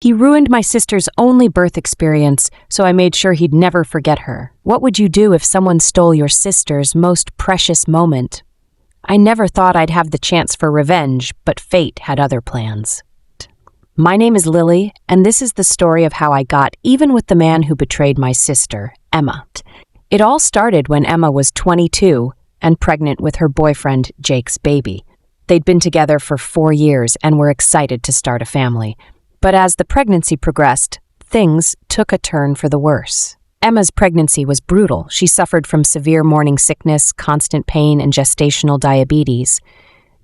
He ruined my sister's only birth experience, so I made sure he'd never forget her. What would you do if someone stole your sister's most precious moment? I never thought I'd have the chance for revenge, but fate had other plans. My name is Lily, and this is the story of how I got even with the man who betrayed my sister, Emma. It all started when Emma was 22 and pregnant with her boyfriend, Jake's baby. They'd been together for 4 years and were excited to start a family. But as the pregnancy progressed, things took a turn for the worse. Emma's pregnancy was brutal. She suffered from severe morning sickness, constant pain, and gestational diabetes.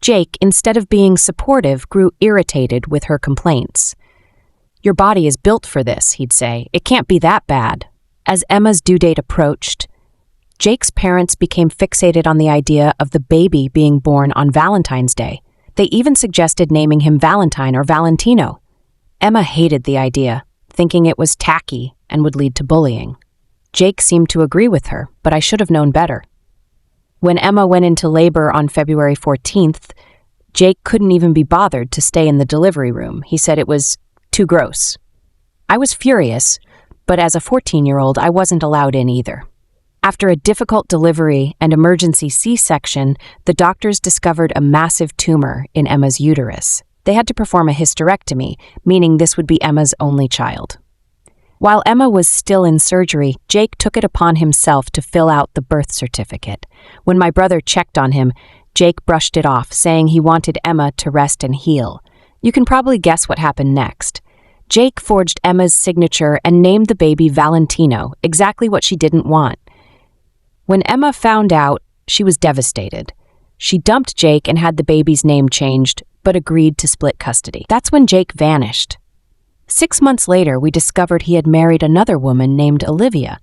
Jake, instead of being supportive, grew irritated with her complaints. "Your body is built for this," he'd say. "It can't be that bad." As Emma's due date approached, Jake's parents became fixated on the idea of the baby being born on Valentine's Day. They even suggested naming him Valentine or Valentino. Emma hated the idea, thinking it was tacky and would lead to bullying. Jake seemed to agree with her, but I should have known better. When Emma went into labor on February 14th, Jake couldn't even be bothered to stay in the delivery room. He said it was too gross. I was furious, but as a 14-year-old, I wasn't allowed in either. After a difficult delivery and emergency C-section, the doctors discovered a massive tumor in Emma's uterus. They had to perform a hysterectomy, meaning this would be Emma's only child. While Emma was still in surgery, Jake took it upon himself to fill out the birth certificate. When my brother checked on him, Jake brushed it off, saying he wanted Emma to rest and heal. You can probably guess what happened next. Jake forged Emma's signature and named the baby Valentino, exactly what she didn't want. When Emma found out, she was devastated. She dumped Jake and had the baby's name changed, but agreed to split custody. That's when Jake vanished. 6 months later, we discovered he had married another woman named Olivia.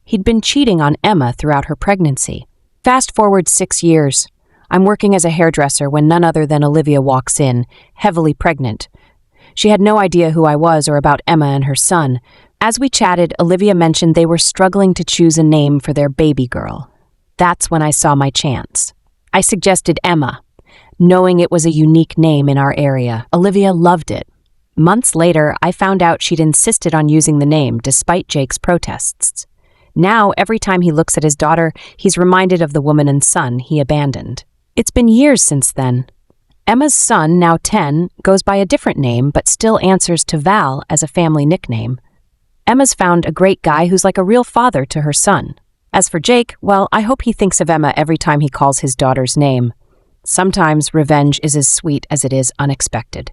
He'd been cheating on Emma throughout her pregnancy. Fast forward 6 years. I'm working as a hairdresser when none other than Olivia walks in, heavily pregnant. She had no idea who I was or about Emma and her son. As we chatted, Olivia mentioned they were struggling to choose a name for their baby girl. That's when I saw my chance. I suggested Emma, knowing it was a unique name in our area. Olivia loved it. Months later, I found out she'd insisted on using the name despite Jake's protests. Now, every time he looks at his daughter, he's reminded of the woman and son he abandoned. It's been years since then. Emma's son, now 10, goes by a different name but still answers to Val as a family nickname. Emma's found a great guy who's like a real father to her son. As for Jake, well, I hope he thinks of Emma every time he calls his daughter's name. Sometimes revenge is as sweet as it is unexpected.